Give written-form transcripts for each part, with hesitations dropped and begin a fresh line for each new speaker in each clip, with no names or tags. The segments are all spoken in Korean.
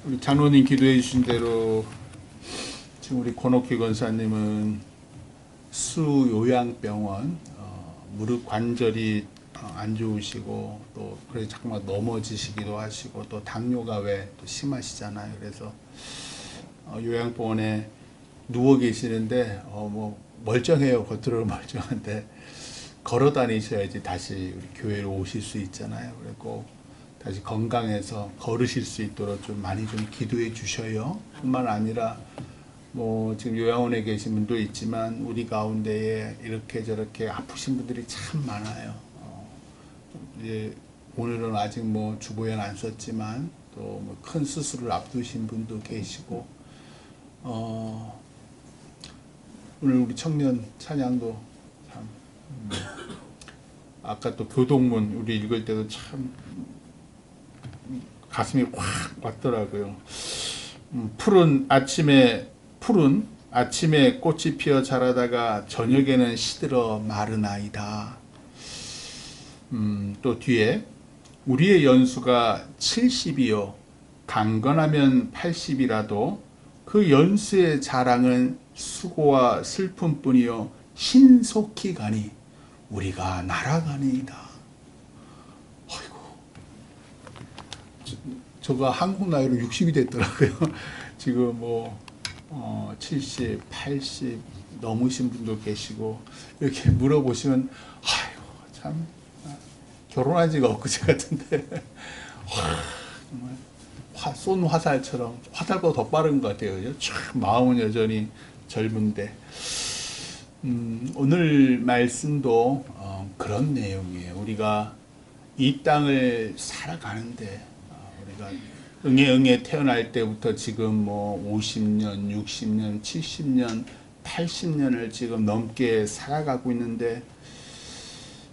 우리 장로님 기도해 주신 대로 지금 우리 권옥희 권사님은 수요양병원 무릎 관절이 안 좋으시고 또 그래서 자꾸만 넘어지시기도 하시고 또 당뇨가 왜 또 심하시잖아요. 그래서 요양병원에 누워 계시는데 뭐 멀쩡해요. 겉으로 멀쩡한데 걸어 다니셔야지 다시 우리 교회로 오실 수 있잖아요. 그리고 다시 건강해서 걸으실 수 있도록 좀 많이 좀 기도해 주셔요. 뿐만 아니라 뭐 지금 요양원에 계신 분도 있지만 우리 가운데에 이렇게 저렇게 아프신 분들이 참 많아요. 이제 오늘은 아직 뭐 주보엔 안 썼지만 또 뭐 큰 수술을 앞두신 분도 계시고 오늘 우리 청년 찬양도 참 아까 또 교동문 우리 읽을 때도 참 가슴이 확 왔더라고요. 푸른 아침에 꽃이 피어 자라다가 저녁에는 시들어 마르나이다. 또 뒤에 우리의 연수가 70이요 강건하면 80이라도 그 연수의 자랑은 수고와 슬픔뿐이요 신속히 가니 우리가 날아가니이다. 아이고, 저가 한국 나이로 60이 됐더라고요. 지금 뭐 70, 80 넘으신 분도 계시고 이렇게 물어보시면 아이고 참 결혼한 지가 엊그제 같은데 정말 쏜 화살처럼 화살보다 더 빠른 것 같아요. 그죠? 참 마음은 여전히 젊은데 오늘 말씀도 그런 내용이에요. 우리가 이 땅을 살아가는데 우리가 응애 태어날 때부터 지금 뭐 50년, 60년, 70년, 80년을 지금 넘게 살아가고 있는데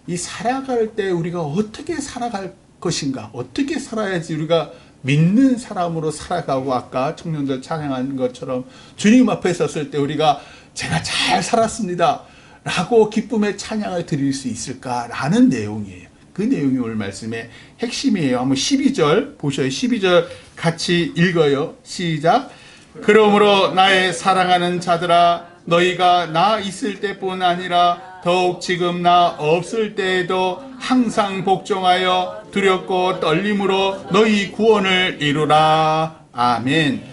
이 살아갈 때 우리가 어떻게 살아갈 것인가, 어떻게 살아야지 우리가 믿는 사람으로 살아가고 아까 청년들 찬양한 것처럼 주님 앞에 섰을 때 우리가 제가 잘 살았습니다 라고 기쁨의 찬양을 드릴 수 있을까라는 내용이에요. 그 내용이 오늘 말씀의 핵심이에요. 한번 12절 보셔요. 12절 같이 읽어요. 시작. 그러므로 나의 사랑하는 자들아 너희가 나 있을 때뿐 아니라 더욱 지금 나 없을 때에도 항상 복종하여 두렵고 떨림으로 너희 구원을 이루라. 아멘.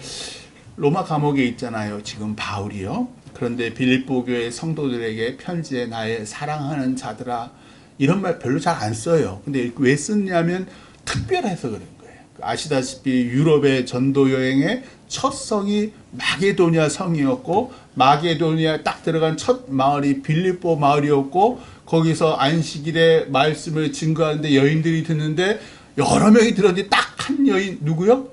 로마 감옥에 있잖아요. 지금 바울이요. 그런데 빌립보 교회 성도들에게 편지에 나의 사랑하는 자들아 이런 말 별로 잘 안 써요. 근데 왜 썼냐면 특별해서 그런 거예요. 아시다시피 유럽의 전도 여행의 첫 성이 마게도니아 성이었고 마게도니아에 딱 들어간 첫 마을이 빌립보 마을이었고 거기서 안식일에 말씀을 증거하는데 여인들이 듣는데 여러 명이 들었는데 딱 한 여인 누구요?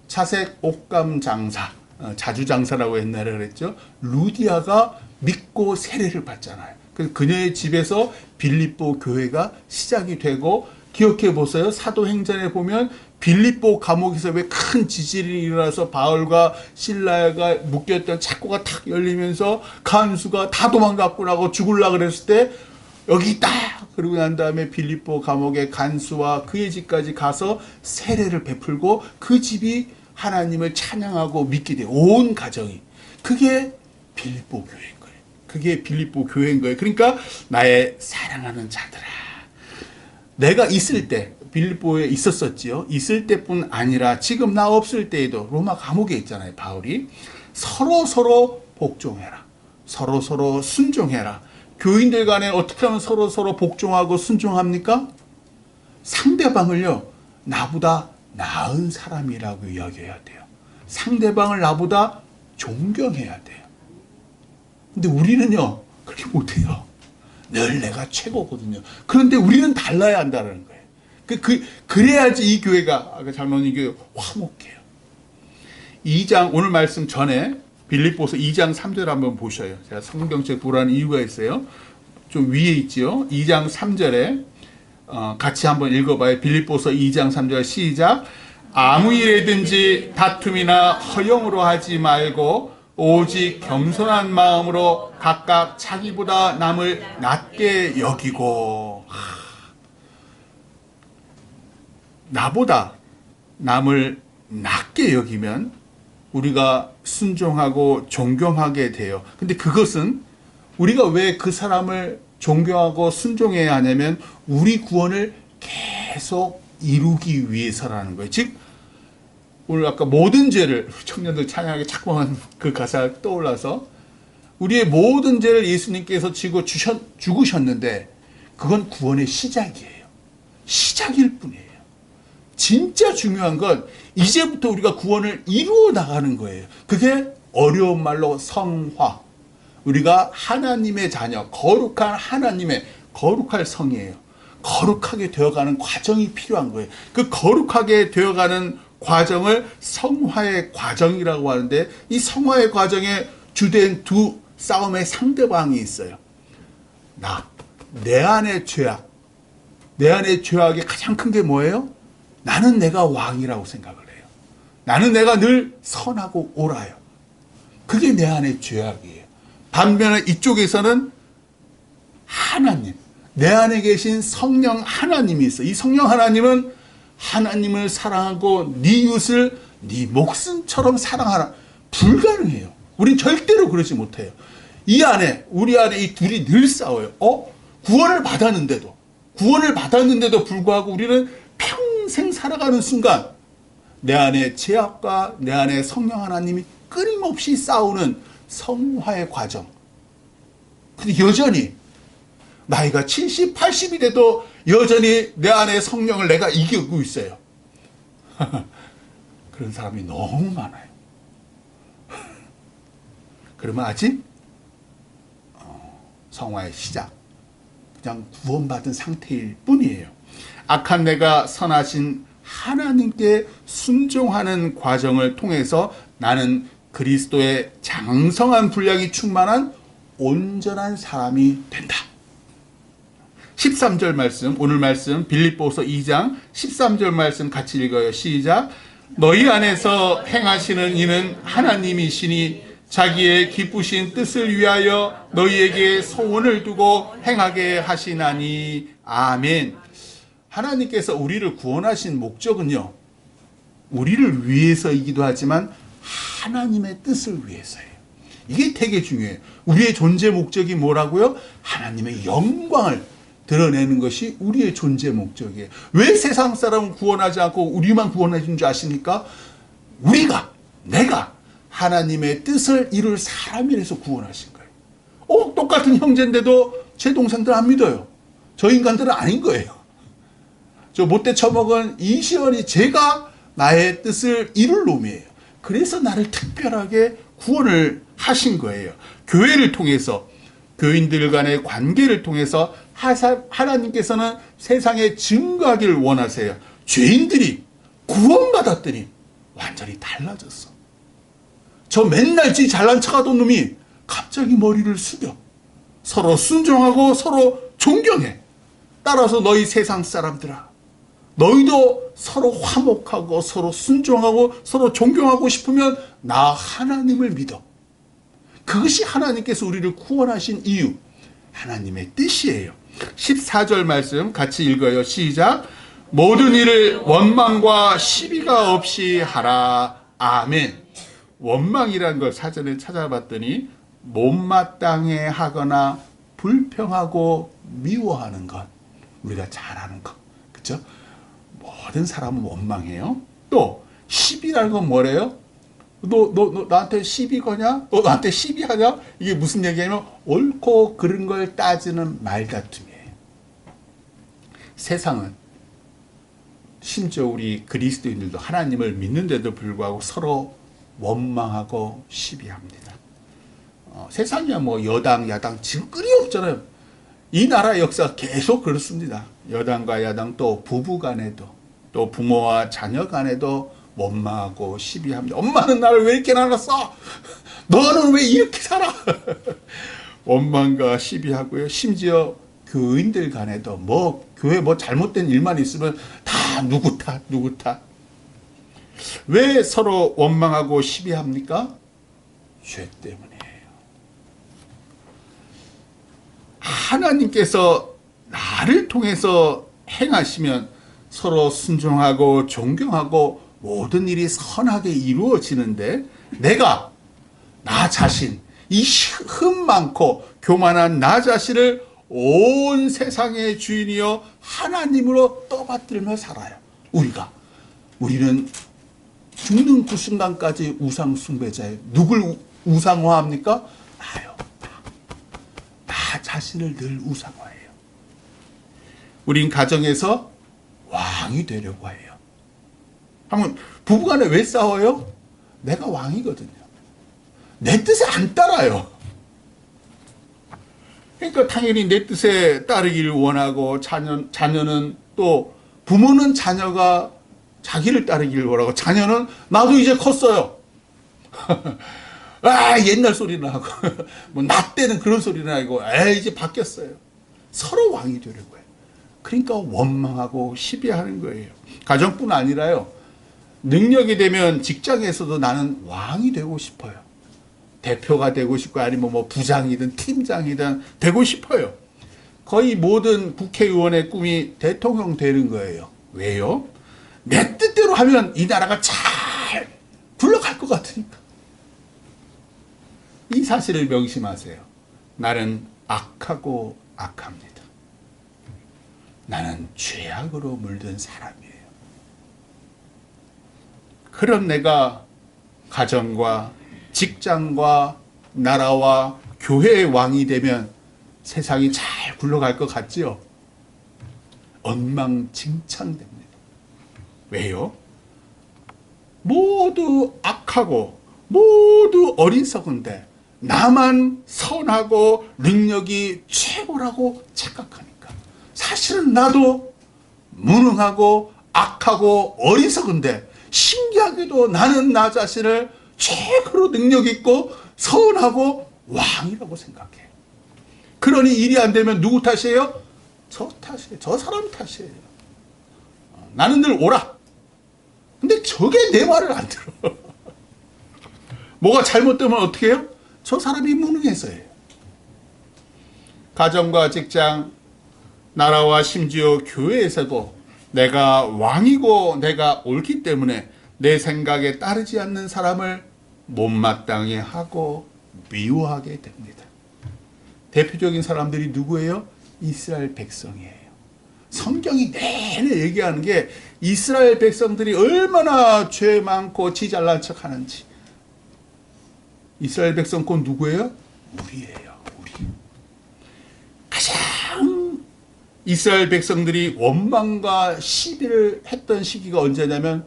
차색 옷감 장사 자주 장사라고 옛날에 그랬죠. 루디아가 믿고 세례를 받잖아요. 그래서 그녀의 집에서 빌립보 교회가 시작이 되고 기억해 보세요. 사도행전에 보면 빌립보 감옥에서 왜 큰 지진이 일어나서 바울과 실라가 묶였던 창고가 탁 열리면서 간수가 다 도망갔구나 하고 죽으려고 그랬을 때 여기 있다. 그러고 난 다음에 빌립보 감옥의 간수와 그의 집까지 가서 세례를 베풀고 그 집이 하나님을 찬양하고 믿게 돼요. 온 가정이. 그게 빌립보 교회인 거예요. 그게 빌립보 교회인 거예요. 그러니까 나의 사랑하는 자들아. 내가 있을 때 빌립보에 있었었지요. 있을 때뿐 아니라 지금 나 없을 때에도 로마 감옥에 있잖아요. 바울이 서로 복종해라. 서로 순종해라. 교인들 간에 어떻게 하면 서로 복종하고 순종합니까? 상대방을요. 나보다 나은 사람이라고 여겨야 돼요. 상대방을 나보다 존경해야 돼요. 근데 우리는요. 그렇게 못해요. 늘 내가 최고거든요. 그런데 우리는 달라야 한다는 거예요. 그래야지 이 교회가 아까 장로님 교회 화목해요. 2장 오늘 말씀 전에 빌립보서 2장 3절 한번 보셔요. 제가 성경책 보라는 이유가 있어요. 좀 위에 있지요. 2장 3절에 같이 한번 읽어봐요. 빌립보서 2장 3절 시작. 아무 일이든지 다툼이나 허영으로 하지 말고 오직 겸손한 마음으로 각각 자기보다 남을 낮게 여기고 나보다 남을 낮게 여기면 우리가 순종하고 존경하게 돼요. 근데 그것은 우리가 왜 그 사람을 존경하고 순종해야 하냐면 우리 구원을 계속 이루기 위해서라는 거예요. 즉 오늘 아까 모든 죄를, 청년들 찬양하게 자꾸만 그 가사가 떠올라서 우리의 모든 죄를 예수님께서 지고 죽으셨는데 그건 구원의 시작이에요. 시작일 뿐이에요. 진짜 중요한 건 이제부터 우리가 구원을 이루어 나가는 거예요. 그게 어려운 말로 성화. 우리가 하나님의 자녀, 거룩한 하나님의 거룩할 성이에요. 거룩하게 되어가는 과정이 필요한 거예요. 그 거룩하게 되어가는 과정을 성화의 과정이라고 하는데 이 성화의 과정에 주된 두 싸움의 상대방이 있어요. 내 안의 죄악. 내 안의 죄악의 가장 큰 게 뭐예요? 나는 내가 왕이라고 생각을 해요. 나는 내가 늘 선하고 옳아요. 그게 내 안의 죄악이에요. 반면에 이쪽에서는 하나님, 내 안에 계신 성령 하나님이 있어. 이 성령 하나님은 하나님을 사랑하고 네 이웃을 네 목숨처럼 사랑하라. 불가능해요. 우린 절대로 그러지 못해요. 우리 안에 이 둘이 늘 싸워요. 구원을 받았는데도 불구하고 우리는 평생 살아가는 순간 내 안에 죄악과 내 안에 성령 하나님이 끊임없이 싸우는 성화의 과정. 근데 여전히 나이가 70, 80이 돼도 여전히 내 안에 성령을 내가 이기고 있어요. 그런 사람이 너무 많아요. 그러면 아직 성화의 시작, 그냥 구원받은 상태일 뿐이에요. 악한 내가 선하신 하나님께 순종하는 과정을 통해서 나는 그리스도의 장성한 분량이 충만한 온전한 사람이 된다. 13절 말씀, 오늘 말씀 빌립보서 2장 13절 말씀 같이 읽어요. 시작. 너희 안에서 행하시는 이는 하나님이시니 자기의 기쁘신 뜻을 위하여 너희에게 소원을 두고 행하게 하시나니. 아멘. 하나님께서 우리를 구원하신 목적은요, 우리를 위해서이기도 하지만 하나님의 뜻을 위해서예요. 이게 되게 중요해요. 우리의 존재 목적이 뭐라고요? 하나님의 영광을 드러내는 것이 우리의 존재 목적이에요. 왜 세상 사람은 구원하지 않고 우리만 구원해준 줄 아십니까? 내가 하나님의 뜻을 이룰 사람이라서 구원하신 거예요. 똑같은 형제인데도 제 동생들 안 믿어요. 저 인간들은 아닌 거예요. 저 못돼 처먹은 이시연이 제가 나의 뜻을 이룰 놈이에요. 그래서 나를 특별하게 구원을 하신 거예요. 교회를 통해서, 교인들 간의 관계를 통해서 하나님께서는 세상에 증거하기를 원하세요. 죄인들이 구원받았더니 완전히 달라졌어. 저 맨날 지 잘난 척하던 놈이 갑자기 머리를 숙여 서로 순종하고 서로 존경해. 따라서 너희 세상 사람들아, 너희도 서로 화목하고 서로 순종하고 서로 존경하고 싶으면 나 하나님을 믿어. 그것이 하나님께서 우리를 구원하신 이유, 하나님의 뜻이에요. 14절 말씀 같이 읽어요. 시작. 모든 일을 원망과 시비가 없이 하라. 아멘. 원망이란 걸 사전에 찾아봤더니 못마땅해 하거나 불평하고 미워하는 것, 우리가 잘하는 것, 그렇죠? 모든 사람은 원망해요. 또 시비라는 건 뭐래요? 너 나한테 시비 거냐? 너 나한테 시비하냐? 이게 무슨 얘기냐면 옳고 그른 걸 따지는 말다툼이에요. 세상은, 심지어 우리 그리스도인들도 하나님을 믿는데도 불구하고 서로 원망하고 시비합니다. 세상이야 뭐 여당 야당 지금 끊임없잖아요. 이 나라 역사가 계속 그렇습니다. 여당과 야당, 또 부부 간에도, 또 부모와 자녀 간에도 원망하고 시비합니다. 엄마는 나를 왜 이렇게 낳았어? 너는 왜 이렇게 살아? 원망과 시비하고요. 심지어 교인들 간에도 교회 잘못된 일만 있으면 다 누구 탓. 왜 서로 원망하고 시비합니까? 죄 때문이에요. 하나님께서 나를 통해서 행하시면 서로 순종하고 존경하고 모든 일이 선하게 이루어지는데 내가 나 자신, 이 흠 많고 교만한 나 자신을 온 세상의 주인이여 하나님으로 떠받들며 살아요. 우리는 죽는 그 순간까지 우상 숭배자예요. 누굴 우상화합니까? 나요. 나 자신을 늘 우상화해요. 우린 가정에서 왕이 되려고 해요. 한번 부부간에 왜 싸워요? 내가 왕이거든요. 내 뜻에 안 따라요. 그러니까 당연히 내 뜻에 따르기를 원하고 자녀는 또 부모는 자녀가 자기를 따르기를 원하고 자녀는 나도 이제 컸어요. 아 옛날 소리나 하고 뭐 나 때는 그런 소리나 하고 이제 바뀌었어요. 서로 왕이 되려고 해요. 그러니까 원망하고 시비하는 거예요. 가정뿐 아니라요. 능력이 되면 직장에서도 나는 왕이 되고 싶어요. 대표가 되고 싶고 아니면 뭐 부장이든 팀장이든 되고 싶어요. 거의 모든 국회의원의 꿈이 대통령 되는 거예요. 왜요? 내 뜻대로 하면 이 나라가 잘 굴러갈 것 같으니까. 이 사실을 명심하세요. 나는 악하고 악합니다. 나는 죄악으로 물든 사람이에요. 그런 내가 가정과 직장과 나라와 교회의 왕이 되면 세상이 잘 굴러갈 것 같지요? 엉망진창됩니다. 왜요? 모두 악하고 모두 어리석은데 나만 선하고 능력이 최고라고 착각하니까 사실은 나도 무능하고 악하고 어리석은데 신기하게도 나는 나 자신을 최고로 능력 있고 선하고 왕이라고 생각해. 그러니 일이 안 되면 누구 탓이에요? 저 탓이에요. 저 사람 탓이에요. 나는 늘 옳아. 근데 저게 내 말을 안 들어. 뭐가 잘못되면 어떻게 해요? 저 사람이 무능해서예요. 가정과 직장, 나라와 심지어 교회에서도 내가 왕이고 내가 옳기 때문에 내 생각에 따르지 않는 사람을 못마땅해 하고 미워하게 됩니다. 대표적인 사람들이 누구예요? 이스라엘 백성이에요. 성경이 내내 얘기하는 게 이스라엘 백성들이 얼마나 죄 많고 지 잘난 척 하는지. 이스라엘 백성 곧 누구예요? 우리예요. 우리. 가장 이스라엘 백성들이 원망과 시비를 했던 시기가 언제냐면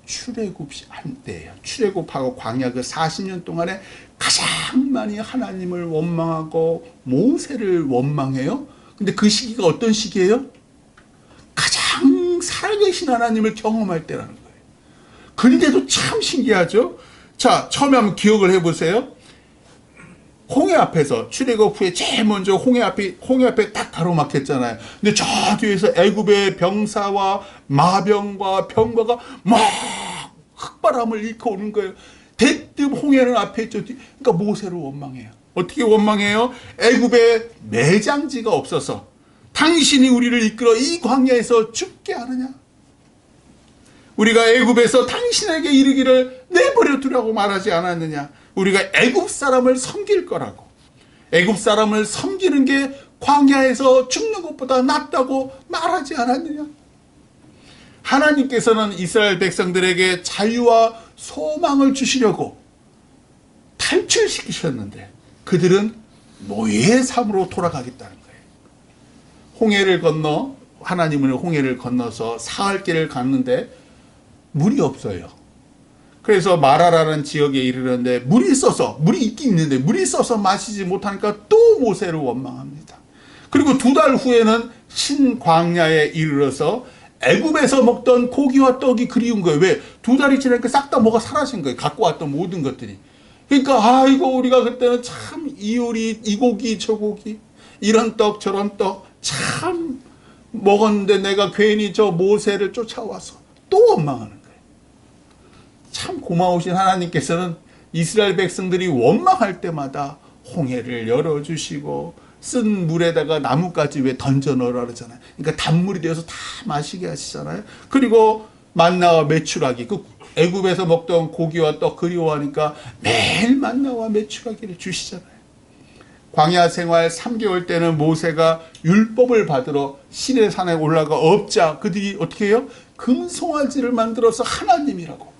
출애굽 한때예요. 출애굽하고 광야 그 40년 동안에 가장 많이 하나님을 원망하고 모세를 원망해요. 근데 그 시기가 어떤 시기예요? 가장 살아계신 하나님을 경험할 때라는 거예요. 그런데도 참 신기하죠. 자, 처음에 한번 기억을 해보세요. 홍해 앞에서 출애굽 후에 제일 먼저 홍해 앞에 딱 가로막혔잖아요. 근데 저 뒤에서 애굽의 병사와 마병과 병거가 막 흑바람을 일으켜 오는 거예요. 대뜸 홍해는 앞에 있죠. 그러니까 모세를 원망해요. 어떻게 원망해요? 애굽에 매장지가 없어서 당신이 우리를 이끌어 이 광야에서 죽게 하느냐? 우리가 애굽에서 당신에게 이르기를 내버려 두라고 말하지 않았느냐? 우리가 애굽 사람을 섬길 거라고. 애굽 사람을 섬기는 게 광야에서 죽는 것보다 낫다고 말하지 않았느냐? 하나님께서는 이스라엘 백성들에게 자유와 소망을 주시려고 탈출시키셨는데 그들은 노예의 삶으로 돌아가겠다는 거예요. 홍해를 건너 하나님은 홍해를 건너서 사흘길을 갔는데 물이 없어요. 그래서 마라라는 지역에 이르렀는데 물이 있긴 있는데 물이 있어서 마시지 못하니까 또 모세를 원망합니다. 그리고 2달 후에는 신광야에 이르러서 애굽에서 먹던 고기와 떡이 그리운 거예요. 왜? 2달이 지나니까 싹 다 뭐가 사라진 거예요. 갖고 왔던 모든 것들이. 그러니까 아이고 우리가 그때는 참 이 요리 이 고기 저 고기 이런 떡 저런 떡 참 먹었는데 내가 괜히 저 모세를 쫓아와서 또 원망하는 거예요. 참 고마우신 하나님께서는 이스라엘 백성들이 원망할 때마다 홍해를 열어주시고 쓴 물에다가 나뭇가지 왜 던져 넣으라 그러잖아요. 그러니까 단물이 되어서 다 마시게 하시잖아요. 그리고 만나와 메추라기, 그 애굽에서 먹던 고기와 떡 그리워하니까 매일 만나와 메추라기를 주시잖아요. 광야 생활 3개월 때는 모세가 율법을 받으러 시내산에 올라가 없자 그들이 어떻게 해요? 금송아지를 만들어서 하나님이라고.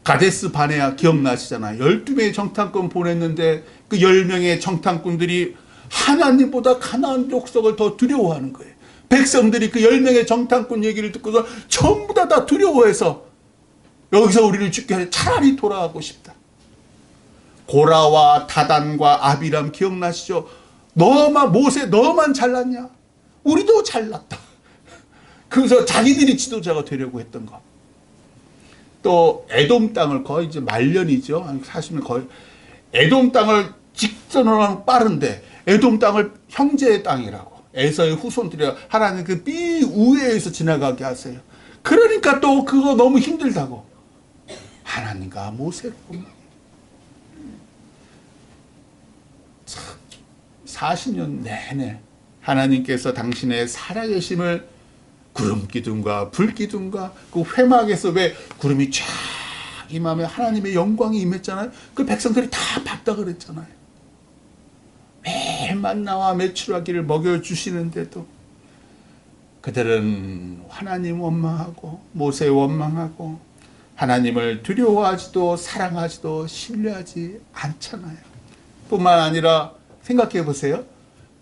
가데스 바네아 기억나시잖아요. 12명의 정탐꾼 보냈는데 그 10명의 정탐꾼들이 하나님보다 가나안 족속을 더 두려워하는 거예요. 백성들이 그 10명의 정탐꾼 얘기를 듣고서 전부 다 두려워해서 여기서 우리를 죽게 하려 차라리 돌아가고 싶다. 고라와 다단과 아비람 기억나시죠? 모세 너만 잘났냐? 우리도 잘났다. 그래서 자기들이 지도자가 되려고 했던 거. 또 에돔 땅을 거의 이제 말년이죠. 사실은 거의 에돔 땅을 직선으로 하면 빠른데 에돔 땅을 형제의 땅이라고. 에서의 후손들이 하나님 그 삐 우회에서 지나가게 하세요. 그러니까 또 그거 너무 힘들다고. 하나님과 모세로 40년 내내 하나님께서 당신의 살아계심을 구름 기둥과 불 기둥과 그 회막에서 왜 구름이 쫙 임하며 하나님의 영광이 임했잖아요. 그 백성들이 다 봤다 그랬잖아요. 매일 만나와 메추라기를 먹여주시는데도 그들은 하나님 원망하고 모세 원망하고 하나님을 두려워하지도 사랑하지도 신뢰하지 않잖아요. 뿐만 아니라 생각해 보세요.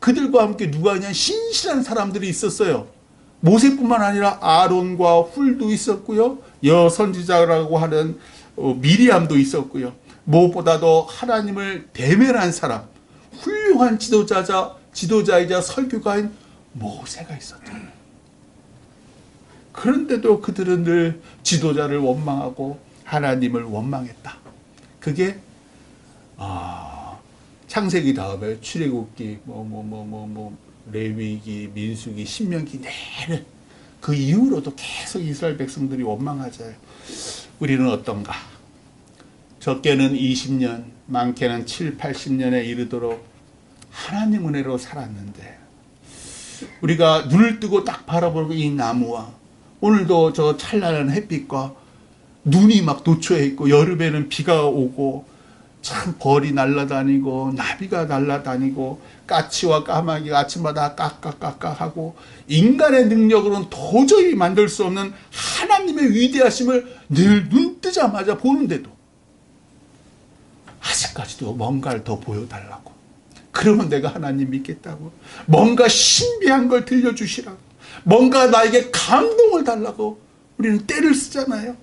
그들과 함께 누가 있냐? 신실한 사람들이 있었어요. 모세뿐만 아니라 아론과 훌도 있었고요. 여선지자라고 하는 미리암도 있었고요. 무엇보다도 하나님을 대면한 사람, 훌륭한 지도자이자 설교가인 모세가 있었잖아요. 그런데도 그들은 늘 지도자를 원망하고 하나님을 원망했다. 그게 창세기 다음에 출애굽기 레위기, 민수기, 신명기 내내 그 이후로도 계속 이스라엘 백성들이 원망하잖아요. 우리는 어떤가? 적게는 20년, 많게는 7, 80년에 이르도록 하나님 은혜로 살았는데 우리가 눈을 뜨고 딱 바라보고 이 나무와 오늘도 저 찬란한 햇빛과 눈이 막 도처에 있고 여름에는 비가 오고 참 벌이 날아다니고 나비가 날아다니고 까치와 까마귀가 아침마다 까까까까하고 인간의 능력으로는 도저히 만들 수 없는 하나님의 위대하심을 늘 눈 뜨자마자 보는데도 아직까지도 뭔가를 더 보여달라고. 그러면 내가 하나님 믿겠다고. 뭔가 신비한 걸 들려주시라고. 뭔가 나에게 감동을 달라고 우리는 때를 쓰잖아요.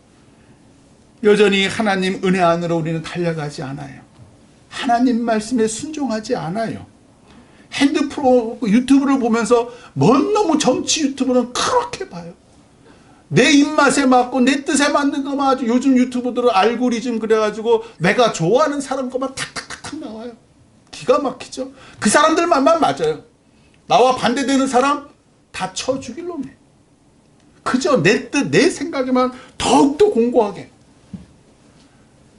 여전히 하나님 은혜 안으로 우리는 달려가지 않아요. 하나님 말씀에 순종하지 않아요. 핸드폰, 유튜브를 보면서 너무 정치 유튜브는 그렇게 봐요. 내 입맛에 맞고 내 뜻에 맞는 것만 아주 요즘 유튜브들은 알고리즘 그래가지고 내가 좋아하는 사람 것만 탁탁탁탁 나와요. 기가 막히죠. 그 사람들만 맞아요. 나와 반대되는 사람 다 쳐 죽일 놈이에요. 그저 내 뜻, 내 생각에만 더욱더 공고하게.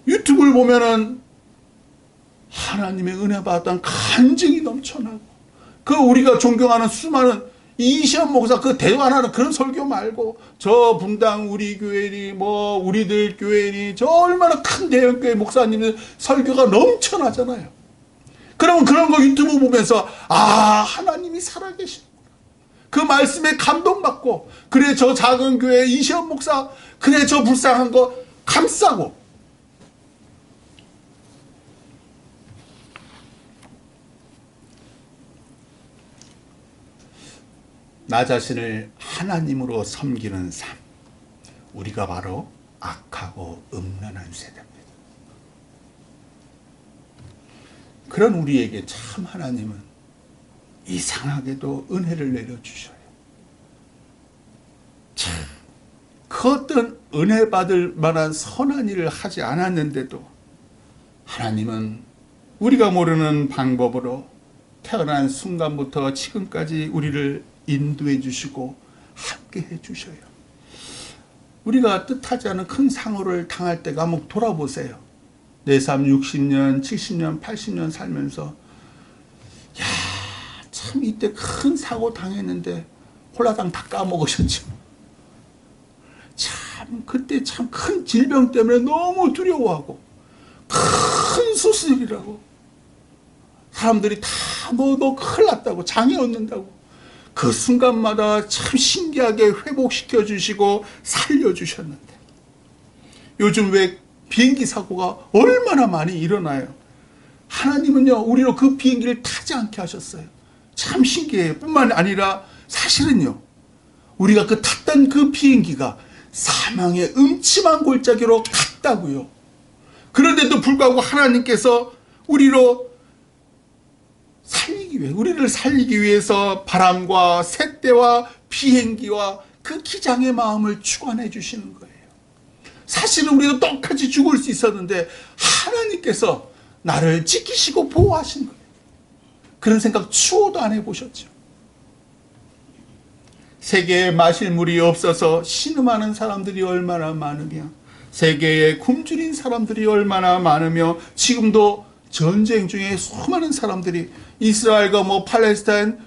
유튜브를 보면은 하나님의 은혜 받았던 간증이 넘쳐나고 그 우리가 존경하는 수많은 이시연 목사 그 대화하는 그런 설교 말고 저 분당 우리 교회니 우리들 교회니 저 얼마나 큰 대형교회 목사님의 설교가 넘쳐나잖아요. 그러면 그런 거 유튜브 보면서 하나님이 살아계시구나. 그 말씀에 감동받고 그래 저 작은 교회 이시연 목사 그래 저 불쌍한 거 감싸고 나 자신을 하나님으로 섬기는 삶. 우리가 바로 악하고 음란한 세대입니다. 그런 우리에게 참 하나님은 이상하게도 은혜를 내려주셔요. 참, 그 어떤 은혜 받을 만한 선한 일을 하지 않았는데도 하나님은 우리가 모르는 방법으로 태어난 순간부터 지금까지 우리를 인도해 주시고 함께 해 주셔요. 우리가 뜻하지 않은 큰 상호를 당할 때가 한번 돌아보세요. 내 삶 60년, 70년, 80년 살면서 참 이때 큰 사고 당했는데 홀라당 다 까먹으셨죠. 참 그때 참 큰 질병 때문에 너무 두려워하고 큰 수술이라고 사람들이 다 너 큰일 났다고 장애 얻는다고 그 순간마다 참 신기하게 회복시켜 주시고 살려주셨는데 요즘 왜 비행기 사고가 얼마나 많이 일어나요. 하나님은요 우리로 그 비행기를 타지 않게 하셨어요. 참 신기해요. 뿐만 아니라 사실은요 우리가 그 탔던 그 비행기가 사망의 음침한 골짜기로 갔다고요. 그런데도 불구하고 하나님께서 우리를 살리기 위해서 바람과 새떼와 비행기와 그 기장의 마음을 주관해 주시는 거예요. 사실은 우리도 똑같이 죽을 수 있었는데 하나님께서 나를 지키시고 보호하신 거예요. 그런 생각 추호도 안 해보셨죠. 세계에 마실 물이 없어서 신음하는 사람들이 얼마나 많으며 세계에 굶주린 사람들이 얼마나 많으며 지금도 전쟁 중에 수많은 사람들이 이스라엘과 팔레스타인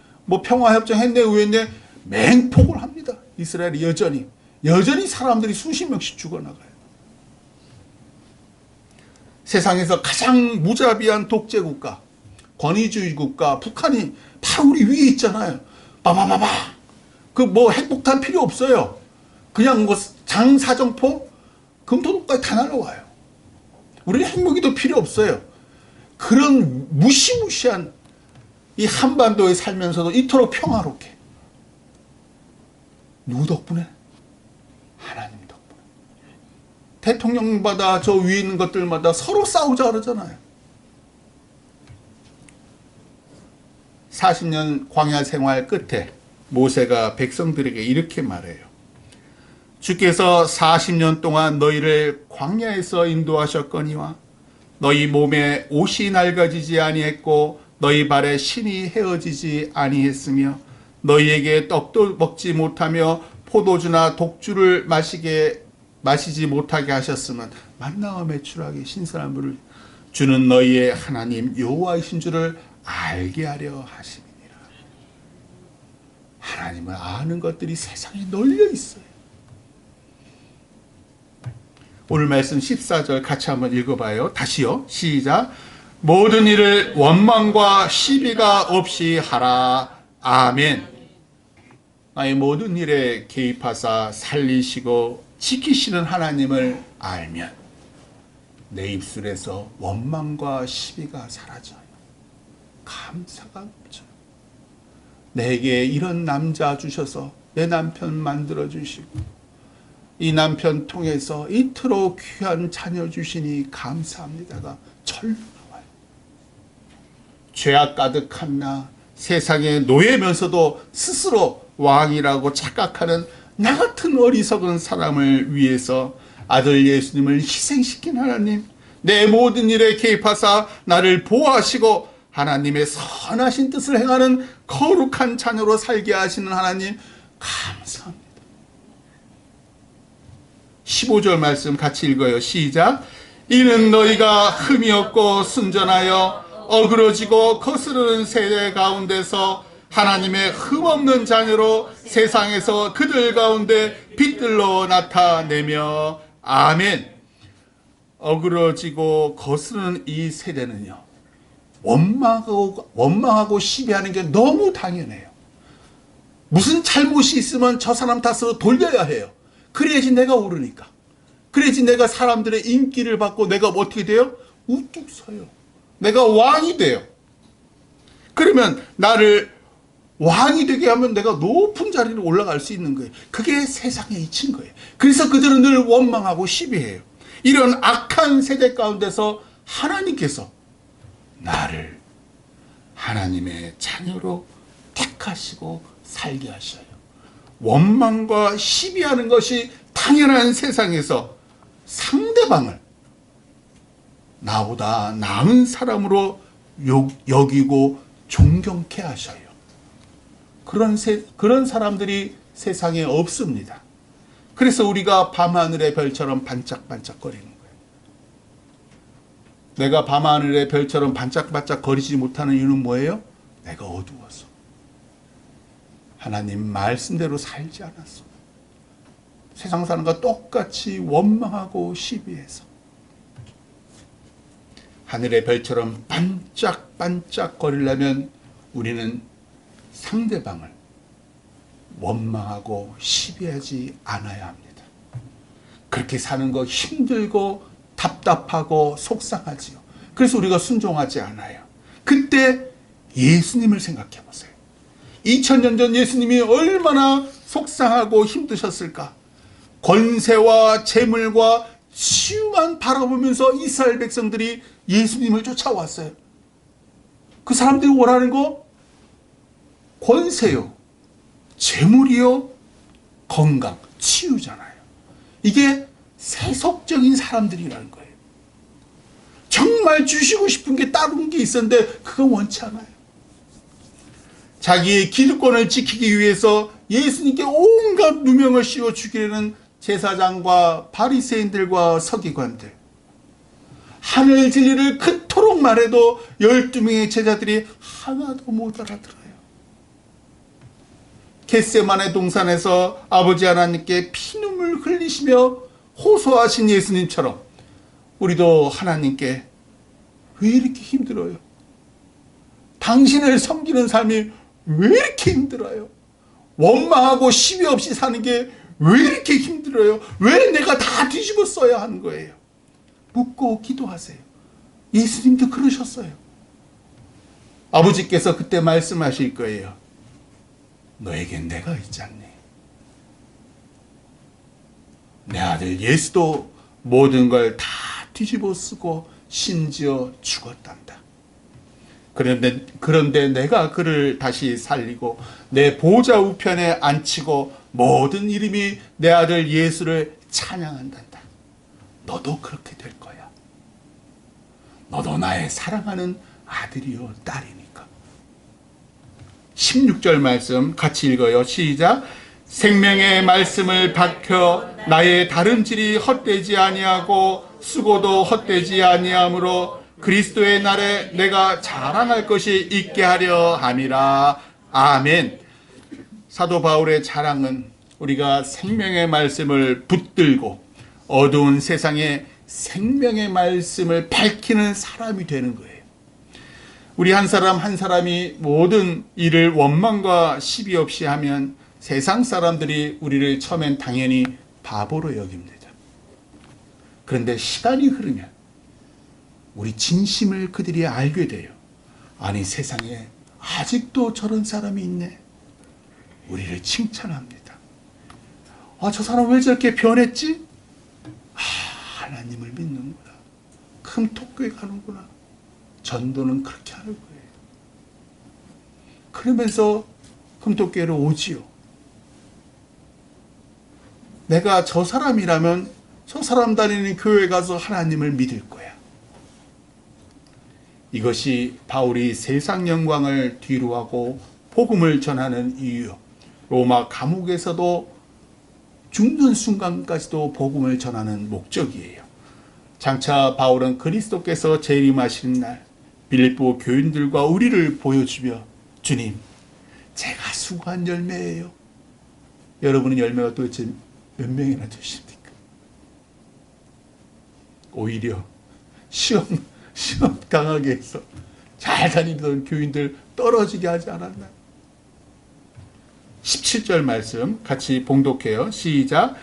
평화협정 했네 우했네 맹폭을 합니다. 이스라엘이 여전히 사람들이 수십 명씩 죽어나가요. 세상에서 가장 무자비한 독재국가 권위주의 국가 북한이 바로 우리 위에 있잖아요. 빠바바바 핵폭탄 필요 없어요. 그냥 장사정포 금토독까지 다 날아와요. 우리는 핵무기도 필요 없어요. 그런 무시무시한 이 한반도에 살면서도 이토록 평화롭게 누구 덕분에? 하나님 덕분에. 대통령마다 저 위에 있는 것들마다 서로 싸우자 그러잖아요. 40년 광야 생활 끝에 모세가 백성들에게 이렇게 말해요. 주께서 40년 동안 너희를 광야에서 인도하셨거니와 너희 몸에 옷이 낡아지지 아니했고 너희 발에 신이 헤어지지 아니했으며 너희에게 떡도 먹지 못하며 포도주나 독주를 마시지 못하게 하셨으면 만나와 메추라기 신선한 물을 주는 너희의 하나님 여호와이신 줄을 알게 하려 하심이니라. 하나님을 아는 것들이 세상에 널려 있어요. 오늘 말씀 14절 같이 한번 읽어봐요. 다시요. 시작. 모든 일을 원망과 시비가 없이 하라. 아멘. 나의 모든 일에 개입하사 살리시고 지키시는 하나님을 알면 내 입술에서 원망과 시비가 사라져요. 감사가 넘쳐요. 내게 이런 남자 주셔서 내 남편 만들어주시고 이 남편 통해서 이토록 귀한 자녀 주시니 감사합니다가 절로 나와요. 죄악 가득한 나 세상의 노예면서도 스스로 왕이라고 착각하는 나 같은 어리석은 사람을 위해서 아들 예수님을 희생시킨 하나님, 내 모든 일에 개입하사 나를 보호하시고 하나님의 선하신 뜻을 행하는 거룩한 자녀로 살게 하시는 하나님 감사합니다. 15절 말씀 같이 읽어요. 시작. 이는 너희가 흠이 없고 순전하여 어그러지고 거스르는 세대 가운데서 하나님의 흠없는 자녀로 세상에서 그들 가운데 빛들로 나타내며 아멘. 어그러지고 거스르는 이 세대는요, 원망하고 시비하는 게 너무 당연해요. 무슨 잘못이 있으면 저 사람 탓으로 돌려야 해요. 그래야지 내가 오르니까. 그래야지 내가 사람들의 인기를 받고 내가 어떻게 돼요? 우뚝 서요. 내가 왕이 돼요. 그러면 나를 왕이 되게 하면 내가 높은 자리로 올라갈 수 있는 거예요. 그게 세상의 이치인 거예요. 그래서 그들은 늘 원망하고 시비해요. 이런 악한 세대 가운데서 하나님께서 나를 하나님의 자녀로 택하시고 살게 하셔요. 원망과 시비하는 것이 당연한 세상에서 상대방을 나보다 나은 사람으로 여기고 존경케 하셔요. 그런 사람들이 세상에 없습니다. 그래서 우리가 밤하늘의 별처럼 반짝반짝거리는 거예요. 내가 밤하늘의 별처럼 반짝반짝 거리지 못하는 이유는 뭐예요? 내가 어두워서. 하나님 말씀대로 살지 않았어. 세상 사람과 똑같이 원망하고 시비해서 하늘의 별처럼 반짝반짝 거리려면 우리는 상대방을 원망하고 시비하지 않아야 합니다. 그렇게 사는 거 힘들고 답답하고 속상하지요. 그래서 우리가 순종하지 않아요. 그때 예수님을 생각해 보세요. 2000년 전 예수님이 얼마나 속상하고 힘드셨을까. 권세와 재물과 치유만 바라보면서 이스라엘 백성들이 예수님을 쫓아왔어요. 그 사람들이 원하는 거 권세요, 재물이요, 건강, 치유잖아요. 이게 세속적인 사람들이라는 거예요. 정말 주시고 싶은 게 다른 게 있었는데 그건 원치 않아요. 자기의 기득권을 지키기 위해서 예수님께 온갖 누명을 씌워 죽이려는 제사장과 바리새인들과 서기관들, 하늘 진리를 그토록 말해도 12명의 제자들이 하나도 못 알아들어요. 겟세마네 동산에서 아버지 하나님께 피눈물 흘리시며 호소하신 예수님처럼 우리도 하나님께 왜 이렇게 힘들어요? 당신을 섬기는 삶이 왜 이렇게 힘들어요? 원망하고 시비 없이 사는 게 왜 이렇게 힘들어요? 왜 내가 다 뒤집어 써야 하는 거예요? 묻고 기도하세요. 예수님도 그러셨어요. 아버지께서 그때 말씀하실 거예요. 너에겐 내가 있지 않니? 내 아들 예수도 모든 걸 다 뒤집어 쓰고 심지어 죽었단다. 그런데 내가 그를 다시 살리고 내 보좌 우편에 앉히고 모든 이름이 내 아들 예수를 찬양한단다. 너도 그렇게 될 거야. 너도 나의 사랑하는 아들이요 딸이니까. 16절 말씀 같이 읽어요. 시작. 생명의 말씀을 밝혀 나의 다름질이 헛되지 아니하고 수고도 헛되지 아니하므로 그리스도의 날에 내가 자랑할 것이 있게 하려 함이라. 아멘. 사도 바울의 자랑은 우리가 생명의 말씀을 붙들고 어두운 세상에 생명의 말씀을 밝히는 사람이 되는 거예요. 우리 한 사람 한 사람이 모든 일을 원망과 시비 없이 하면 세상 사람들이 우리를 처음엔 당연히 바보로 여깁니다. 그런데 시간이 흐르면 우리 진심을 그들이 알게 돼요. 아니, 세상에 아직도 저런 사람이 있네. 우리를 칭찬합니다. 아, 저 사람 왜 저렇게 변했지? 아, 하나님을 믿는구나. 금토교회 가는구나. 전도는 그렇게 하는 거예요. 그러면서 금토교회로 오지요. 내가 저 사람이라면 저 사람 다니는 교회 가서 하나님을 믿을 거야. 이것이 바울이 세상 영광을 뒤로하고 복음을 전하는 이유요. 로마 감옥에서도 죽는 순간까지도 복음을 전하는 목적이에요. 장차 바울은 그리스도께서 재림하시는 날 빌립보 교인들과 우리를 보여주며 주님, 제가 수고한 열매예요. 여러분의 열매가 도대체 몇 명이나 되십니까? 오히려 시험 강하게 해서 잘 다니던 교인들 떨어지게 하지 않았나요? 17절 말씀 같이 봉독해요. 시작.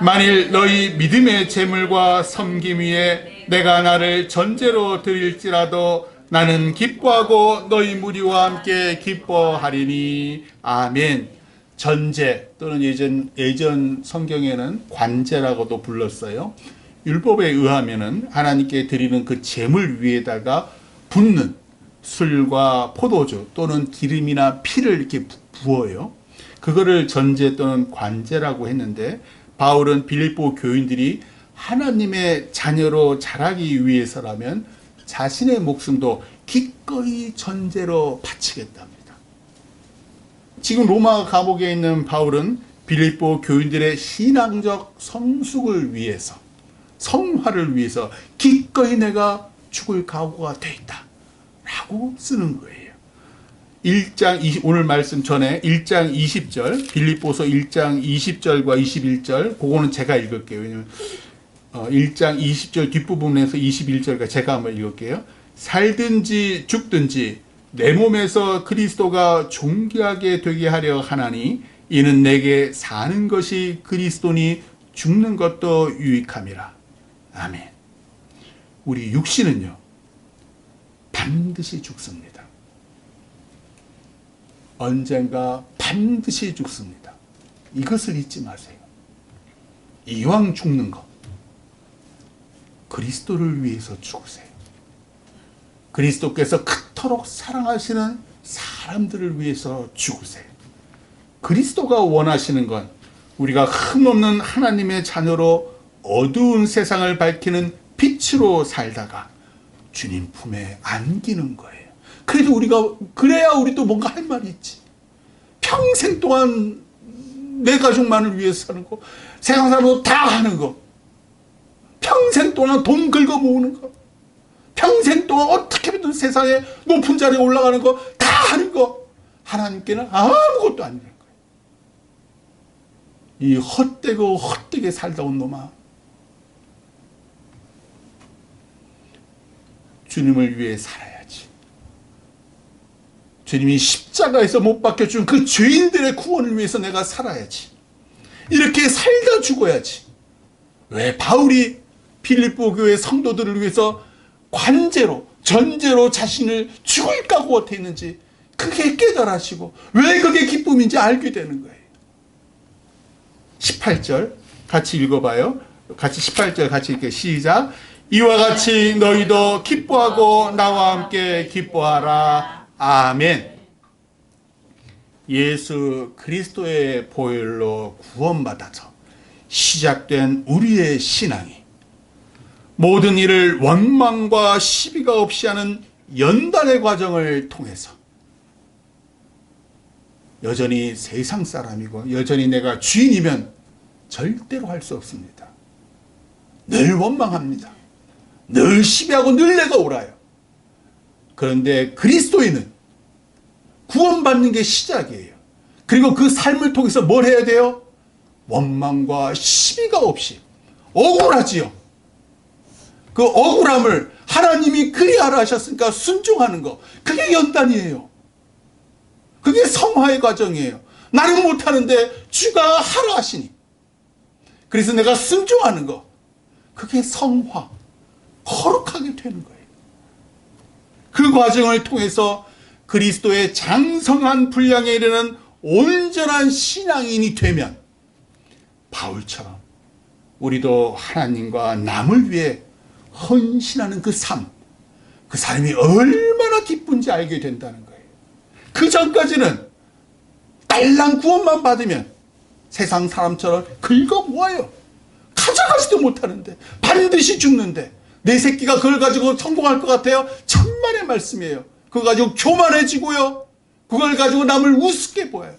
만일 너희 믿음의 재물과 섬김 위에 내가 나를 전제로 드릴지라도 나는 기뻐하고 너희 무리와 함께 기뻐하리니. 아멘. 전제 또는 예전 성경에는 관제라고도 불렀어요. 율법에 의하면은 하나님께 드리는 그 제물 위에다가 붓는 술과 포도주 또는 기름이나 피를 이렇게 부어요. 그거를 전제 또는 관제라고 했는데 바울은 빌립보 교인들이 하나님의 자녀로 자라기 위해서라면 자신의 목숨도 기꺼이 전제로 바치겠답니다. 지금 로마 감옥에 있는 바울은 빌립보 교인들의 신앙적 성숙을 위해서, 성화를 위해서 기꺼이 내가 죽을 각오가 돼 있다 라고 쓰는 거예요. 오늘 말씀 전에 1장 20절, 빌립보서 1장 20절과 21절, 그거는 제가 읽을게요. 왜냐면 1장 20절 뒷부분에서 21절과 제가 한번 읽을게요. 살든지 죽든지 내 몸에서 그리스도가 존귀하게 되게 하려 하나니 이는 내게 사는 것이 그리스도니 죽는 것도 유익함이라. 아멘. 우리 육신은요, 반드시 죽습니다. 언젠가 반드시 죽습니다. 이것을 잊지 마세요. 이왕 죽는 것, 그리스도를 위해서 죽으세요. 그리스도께서 그토록 사랑하시는 사람들을 위해서 죽으세요. 그리스도가 원하시는 건 우리가 흠없는 하나님의 자녀로 어두운 세상을 밝히는 빛으로 살다가 주님 품에 안기는 거예요. 그래야 우리도 뭔가 할 말이 있지. 평생 동안 내 가족만을 위해서 사는 거, 세상 사람도 다 하는 거, 평생 동안 돈 긁어 모으는 거, 평생 동안 어떻게든 세상에 높은 자리에 올라가는 거 다 하는 거, 하나님께는 아무것도 아니라는 거예요. 이 헛되고 헛되게 살다 온 놈아, 주님을 위해 살아야지. 주님이 십자가에서 못 박혀준 그 죄인들의 구원을 위해서 내가 살아야지. 이렇게 살다 죽어야지. 왜 바울이 빌립보 교회 성도들을 위해서 관제로, 전제로 자신을 죽을 각오가 했는지 그게 깨달아지고 왜 그게 기쁨인지 알게 되는 거예요. 18절 같이 읽어봐요. 같이 18절 같이 읽게 시작. 이와 같이 너희도 기뻐하고 나와 함께 기뻐하라. 아멘. 예수 그리스도의 보혈로 구원받아서 시작된 우리의 신앙이 모든 일을 원망과 시비가 없이 하는 연단의 과정을 통해서 여전히 세상 사람이고 여전히 내가 주인이면 절대로 할 수 없습니다. 늘 원망합니다. 늘 시비하고 늘 내가 옳아요. 그런데 그리스도인은 구원받는 게 시작이에요. 그리고 그 삶을 통해서 뭘 해야 돼요? 원망과 시비가 없이 억울하지요. 그 억울함을 하나님이 그리하라 하셨으니까 순종하는 거, 그게 연단이에요. 그게 성화의 과정이에요. 나는 못하는데 주가 하라 하시니 그래서 내가 순종하는 거, 그게 성화, 거룩하게 되는 거예요. 그 과정을 통해서 그리스도의 장성한 분량에 이르는 온전한 신앙인이 되면 바울처럼 우리도 하나님과 남을 위해 헌신하는 그 삶, 그 삶이 얼마나 기쁜지 알게 된다는 거예요. 그 전까지는 딸랑 구원만 받으면 세상 사람처럼 긁어 모아요. 가져가지도 못하는데, 반드시 죽는데 내 새끼가 그걸 가지고 성공할 것 같아요? 천만의 말씀이에요. 그거 가지고 교만해지고요, 그걸 가지고 남을 우습게 보여요.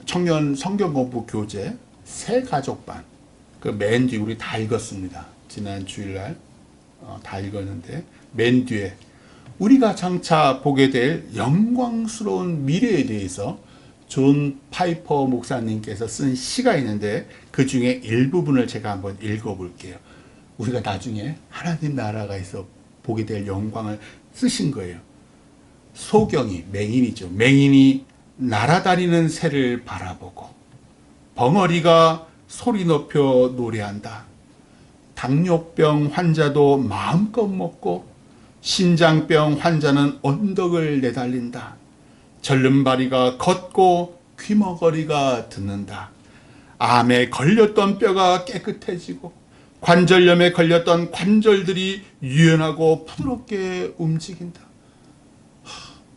청년 성경공부 교재 새 가족반, 그 맨 뒤 우리 다 읽었습니다. 지난 주일날 다 읽었는데 맨 뒤에 우리가 장차 보게 될 영광스러운 미래에 대해서 존 파이퍼 목사님께서 쓴 시가 있는데 그 중에 일부분을 제가 한번 읽어볼게요. 우리가 나중에 하나님 나라가에서 보게 될 영광을 쓰신 거예요. 소경이, 맹인이죠. 맹인이 날아다니는 새를 바라보고 벙어리가 소리 높여 노래한다. 당뇨병 환자도 마음껏 먹고 심장병 환자는 언덕을 내달린다. 절름발이가 걷고 귀머거리가 듣는다. 암에 걸렸던 뼈가 깨끗해지고 관절염에 걸렸던 관절들이 유연하고 부드럽게 움직인다.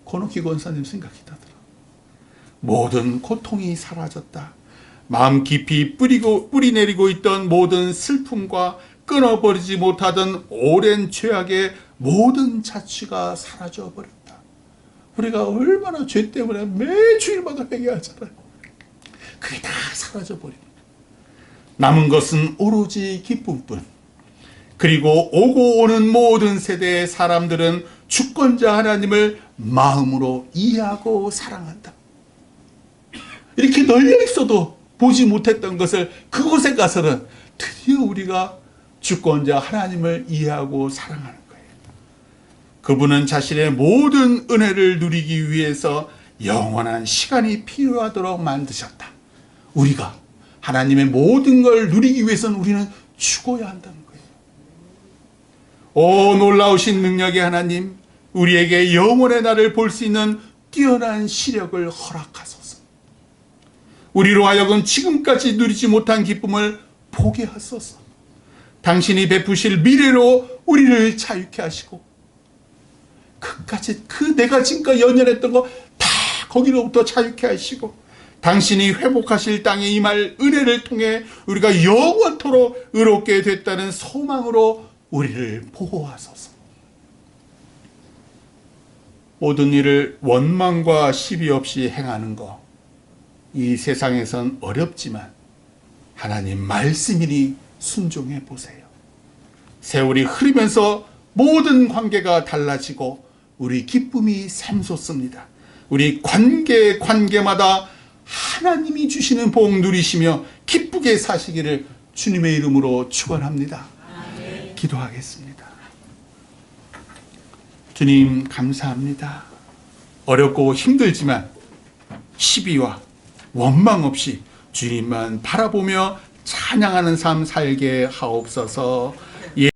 권옥희 권사님 생각이 나더라. 모든 고통이 사라졌다. 마음 깊이 뿌리 내리고 있던 모든 슬픔과 끊어버리지 못하던 오랜 죄악의 모든 자취가 사라져 버렸다. 우리가 얼마나 죄 때문에 매 주일마다 회개하잖아요. 그게 다 사라져 버립니다. 남은 것은 오로지 기쁨뿐. 그리고 오고 오는 모든 세대의 사람들은 주권자 하나님을 마음으로 이해하고 사랑한다. 이렇게 널려 있어도 보지 못했던 것을 그곳에 가서는 드디어 우리가 주권자 하나님을 이해하고 사랑하는 거예요. 그분은 자신의 모든 은혜를 누리기 위해서 영원한 시간이 필요하도록 만드셨다. 우리가 하나님의 모든 걸 누리기 위해서는 우리는 죽어야 한다는 거예요. 오, 놀라우신 능력의 하나님, 우리에게 영원의 날을 볼 수 있는 뛰어난 시력을 허락하소서. 우리로 하여금 지금까지 누리지 못한 기쁨을 보게 하소서. 당신이 베푸실 미래로 우리를 자유케 하시고, 끝까지 내가 지금까지 연연했던 거 다 거기로부터 자유케 하시고, 당신이 회복하실 땅에 임할 은혜를 통해 우리가 영원토록 의롭게 됐다는 소망으로 우리를 보호하소서. 모든 일을 원망과 시비 없이 행하는 것, 이 세상에선 어렵지만 하나님 말씀이니 순종해 보세요. 세월이 흐르면서 모든 관계가 달라지고 우리 기쁨이 샘솟습니다. 우리 관계마다 하나님이 주시는 복 누리시며 기쁘게 사시기를 주님의 이름으로 축원합니다. 기도하겠습니다. 주님 감사합니다. 어렵고 힘들지만 시비와 원망 없이 주님만 바라보며 찬양하는 삶 살게 하옵소서.